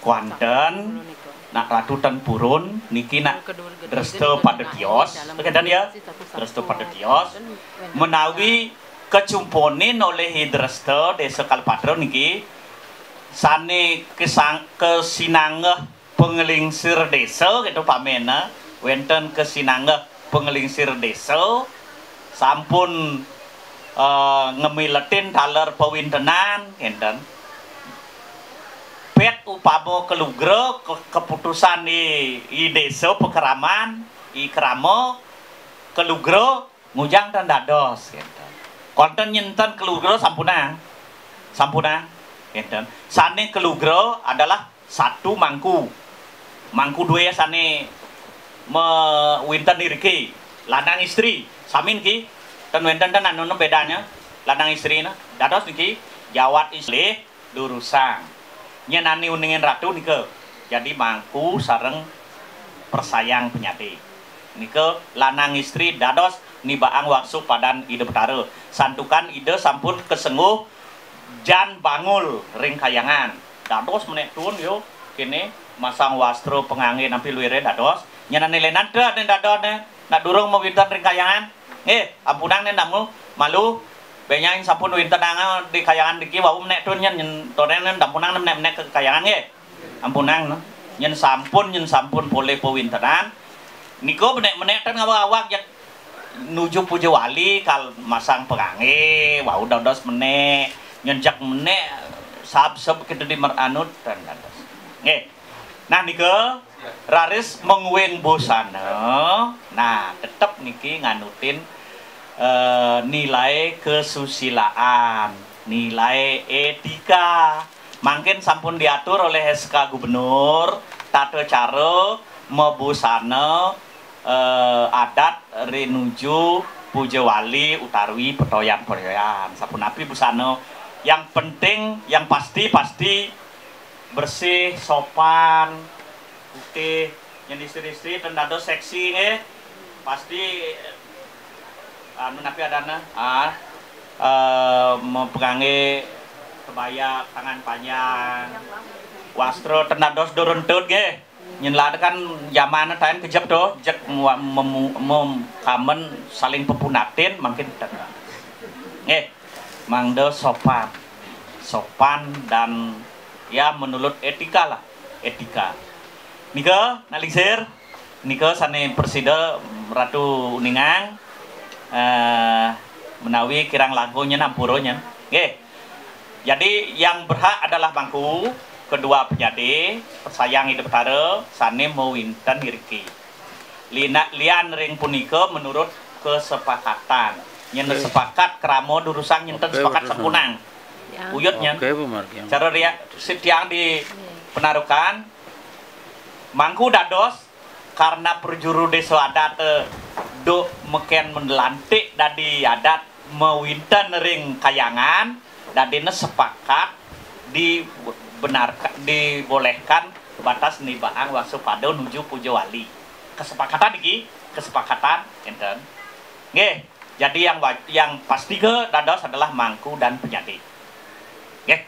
Kuanten nak Ratu ten purun niki nak Dresta pada kios. Kedan ya. Dresta pada kios menawi kecumponin oleh Dresta desa Kalpatra niki sane kesinangeh pengelingsir desa gitu pamena wenten kesinangeh pengelingsir desa sampun ngemiletin taler pewintenan enten pet upama kelugre keputusan di desa pekeraman i krama kelugre ngujang dan dados enten konten nyenten kelugre sampuna enten sane kelugre adalah satu mangku dua sane mewinten iriki lanang istri samin ki ten wenten ten anu bedanya lanang istri na dados niki jawat istri durusang nyenani uningin Ratu nike jadi mangku sareng persayang penyade nike lanang istri dados nibaang Wangsuh Pada Ida Betara santukan ide sampun kesenguh jan bangul ring kayangan dados menek tuun yo kene masang wastro pengange nampi luire dados nyenani lenan teu den dadone nak durung mewinten ring kayangan ampunang nen damu malu benyain sampun winten anga di kayangan diki wau menek tuun nyen tonen dampunang menek ke kayangan nggih ampunang nyen sampun boleh pewintenan niko menek ten ngawak jak nuju Pujawali kal masang pengange wau dados menek nyenjak menek sab-sab kitu di meranut dan dados nggih. Nah nike raris menguing busana nah tetep niki nganutin nilai kesusilaan nilai etika mungkin sampun diatur oleh SK Gubernur tata cara mebusana adat rinuju Pujawali Utarwi petoyan sapunapi busana yang penting yang pasti bersih sopan putih yang istri-istri tendados seksi pasti anu napi adana mempengangi kebaya tangan panjang wastro tendados durun-tut nggih nyen kan zaman taen kejep to jek kamen saling pepunatin makin nggih mangde sopan dan ya menurut etika lah etika nika nalisir nika sane Persida Ratu Uningang menawi kirang langkungnya nampuronya. Nggih. Jadi yang berhak adalah bangku, kedua penyade, persayang hidup tara, sane mewinten iriki. Lian ring punika menurut kesepakatan. Yen sepakat kramo durusang nyenten sepakat sepunang. Uyutnya. Cara dia setiang di penarukan mangku dados karena perjuru desa adat do meken mendelantik dadi adat mewinten ring kayangan dadine sepakat dibolehkan batas nibaang waspada nuju puja wali. Kesepakatan iki, kesepakatan enten. Nggih, jadi yang pasti ke dados adalah mangku dan penyade. Nggih.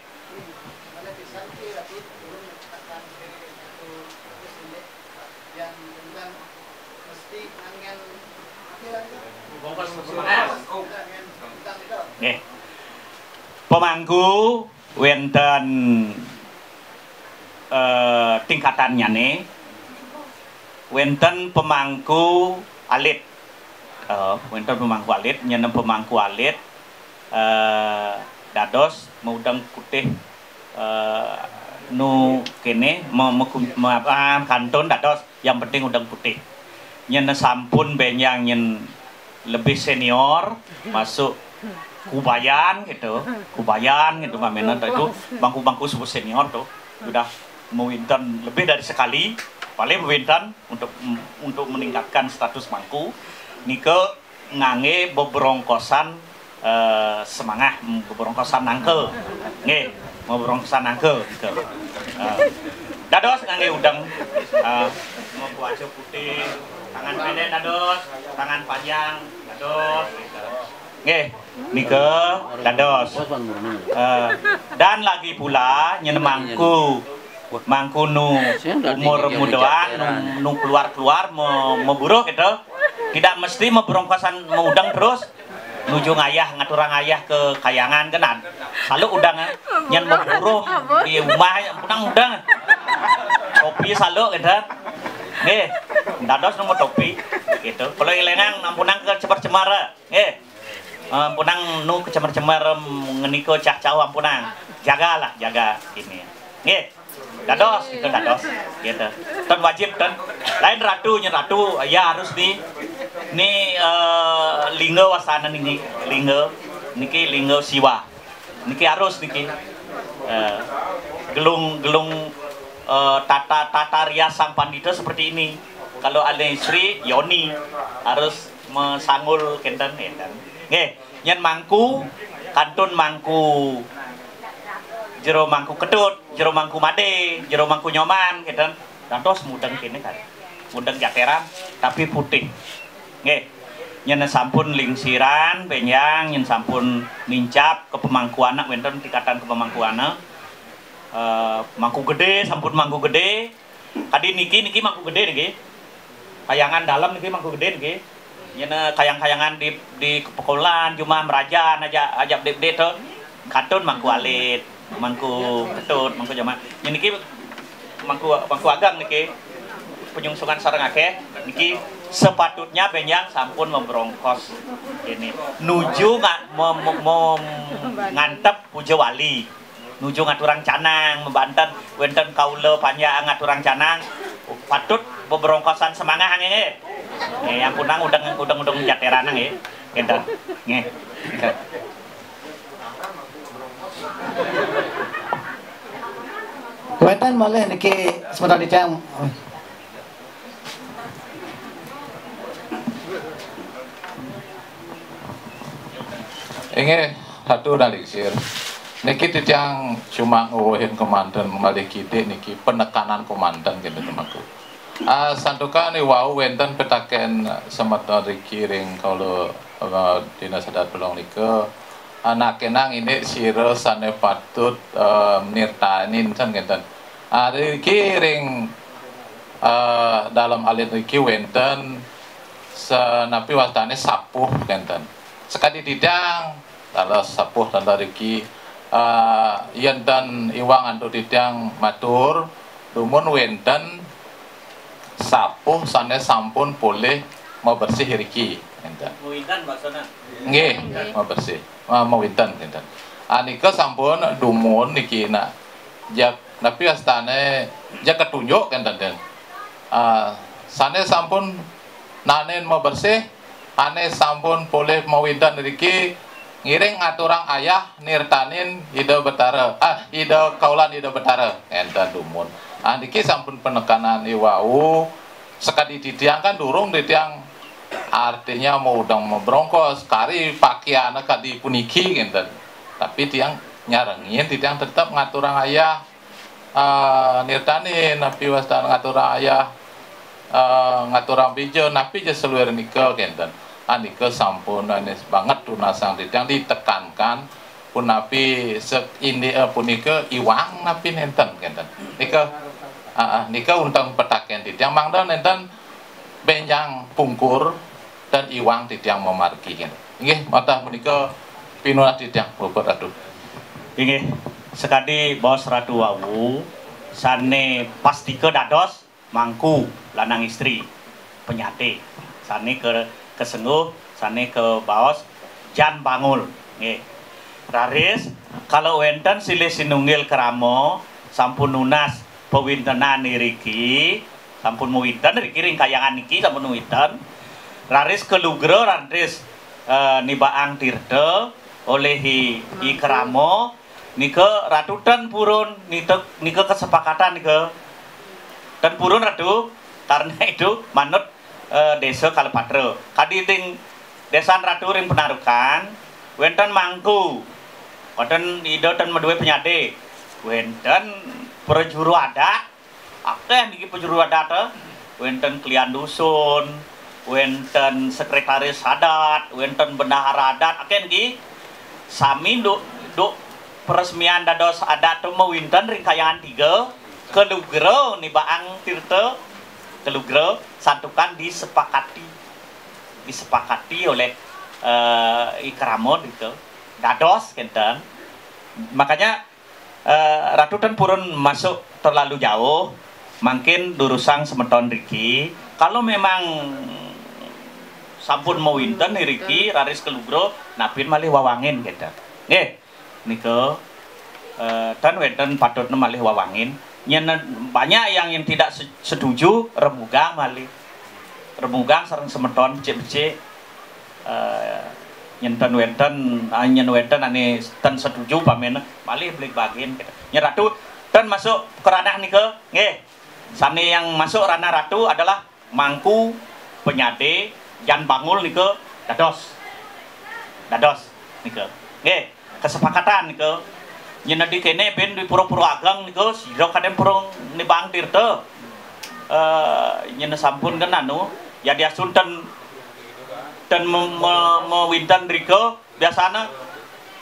Nggih. Pemangku wenten tingkatannya nih. Wenten pemangku alit. Wenten pemangku alit, nyenem pemangku alit dados maudang putih nu kene kantun dados yang penting udang putih. Nyen sampun benyang nyen lebih senior masuk kubayan gitu mamena itu bangku-bangku sebut senior tuh sudah mewinten lebih dari sekali paling mewinten untuk meningkatkan status mangku nike ngange beberongkosan semangah beberongkosan nangke nggih beberongkosan nangke gitu dados ngange udang membuat putih tangan pendek dados tangan panjang dados gitu. Nggih nike dados dan lagi pula nyen mangku nu umur mudaan nu keluar memburuh gitu tidak mesti memberongkosan mengudang terus nuju ngayah ngaturang ayah ke kayangan kenan selalu udang nyen memburuh di rumah udang topi selalu gitu nggih dados nomor topi gitu kalau ilengang ampunang ke cemar-cemar nggih ampunang nu ke cemar-cemar ngeniko cah-cah ampunang jaga ini nggih dados itu dados gitu dan wajib dan lain ratu ya harus ni lingga wasana niki lingga siwa niki harus niki gelung tata rias sang pandita seperti ini. Kalau ada istri Yoni harus mesanggul kenten nggih nyen mangku kantun mangku jero mangku ketut jero mangku made jero mangku nyoman kenten gantos mudeng kene kan mudeng jateran tapi putih nggih nyen sampun lingsiran benyang nyen sampun nincap ke pemangkuana wenten tingkatan ke pemangkuana mangku gede sampun mangku gede tadi niki mangku gede niki kayangan dalam niki mangku gede niki nyena kayang-kayangan di kepekolan cuma merajan aja update tuh katun mangku alit mangku ketut mangku jaman niki mangku agang niki penyungsungan sareng akeh niki sepatutnya benyang sampun memberongkos ini nuju ngantep puja wali nuju ngaturang canang membanten wenten kaula panjang ngaturang canang patut beberongkosan semangah nggih yang punang udang jateran nggih enten nggih
wenten malih niki sebentar dicang
Inge satu dalisir. Niki yang cuma nguhin komandan malih kide niki penekanan komandan gitu temanku. Santuka ni wau wenten petaken semata riki ring kalau dinas adat belong nike anak kenang ini siro sane patut nirtanin kan gitu. Riki ring dalam alit riki wenten senapi wastane sapuh gitu. Sekali didang dalam sapuh dan riki yen dan iwang antuk didang matur dumun wenten sapuh sanes sampun boleh mau bersih riki enten.
Winten maksudnya.
Nggih, mau bersih. Mau winten enten. Anika sampun dumun niki nak jak tapi astane jak ketunjuk enten den. Sanes sampun nanen mau bersih, ane sampun boleh mau winten riki ngiring aturang ayah nirtanin ida betara ida kaulan ida betara enten dumun. Niki sampun penekanan iwau sekali ditiang kan durung ditiang artinya mau udang membrongkos kari pakaian kadi puniki enten. Tapi tiang nyarengin tiang tetap ngaturang ayah nirtanin napi wastan ngaturang ayah ngaturang bijo napi je seluar nikel enten. Anika sampun anis banget tunasang yang ditekankan pun napi ini punika iwang napi nenten enten. Nika untang petaken yang mangdan nenten benjang pungkur dan iwang yang memarki enten. Nggih mata menika pinunat yang bobot aduh.
Nggih sekadi bos ratu wawu sane pastike dados mangku lanang istri penyate sane kesengguh sane ke baos jan bangul nggih raris kalau wenten silih sinunggil keramo sampun nunas pewintenan niriki sampun muwinten riki ring kayangan niki sampun muwinten raris kelugro raris nibaang tirte oleh i keramo nika ratu dan purun nika kesepakatan nika dan purun ratu karena itu manut desa Kalepatra. Kaditing desan ratu ring penarukan, wenten mangku, wenten ida dan medue penyade, wenten perjuru adat, akeh niki perjuru adat, wenten klian dusun, wenten sekretaris adat, wenten bendahara adat, akeh niki sami duk peresmian dados adat tu mawinten ring kayangan 3 kelugro nibaang tirta kelugro santukan disepakati oleh ikramon itu dados kenten makanya ratu dan purun masuk terlalu jauh makin durusang semeton riki kalau memang sampun mau winten riki raris kelugro napin malih wawangin gitu nggih nika dan wenten patutna malih wawangin banyak yang tidak setuju remugang malih remugang sareng semeton becik-becik nyenten wenten ane ten setuju pamena malih beli bagian nya ratu dan masuk ke ranah nika nggih sane yang masuk ranah ratu adalah mangku penyade jan bangul nika dados nika nggih kesepakatan nika nyena di kene ben di pura-pura agang nika sira kadang purung nibang tirta nyena sampun kan anu ya dia sultan dan mewinten rika biasana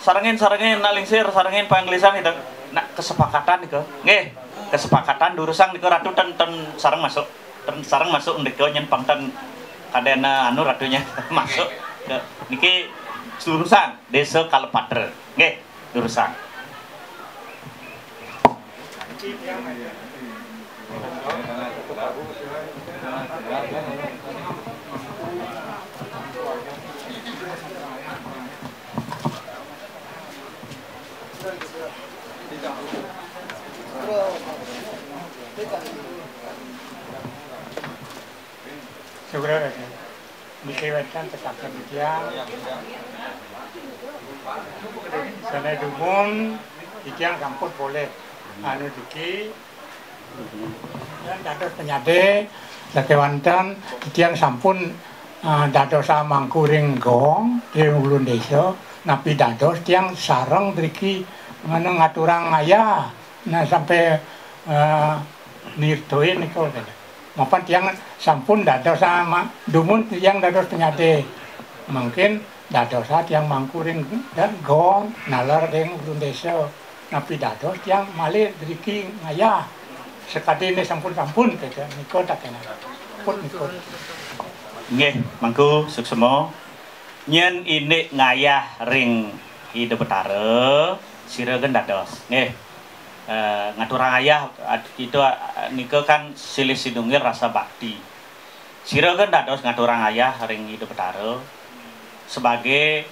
sarengin nalingsir sarengin panglisan itu nak kesepakatan nika nggih kesepakatan durusang nika ratu ten sareng masuk ndika nyen pangten kadena anu ratunya masuk ke niki durusan desa Kalepatra nggih durusan
Segera dikewetkan tetapkan dia sana dumun ikiang kampung boleh anu diki dan dados penyade sakewanten ikiang sampun dados mangkuring gong di ulun desa napi dados tiang sareng driki ngaturang ayah nah sampai nirtoin niku mapan tiang sampun dados sama dumun tiang dados penyade mungkin dados tiang mangkuring dan gong nalar deng ulun desa napi dados tiang malih driki ngayah sekadi ini sampun kaya niku tak kena pun niku
nggih mangku suksema nyen ini ngayah ring Ida Betara sireun dados nggih ngaturang ayah itu nike kan silih sidungil rasa bakti. Sira kan dados ngaturang ayah ring Hidup Betara sebagai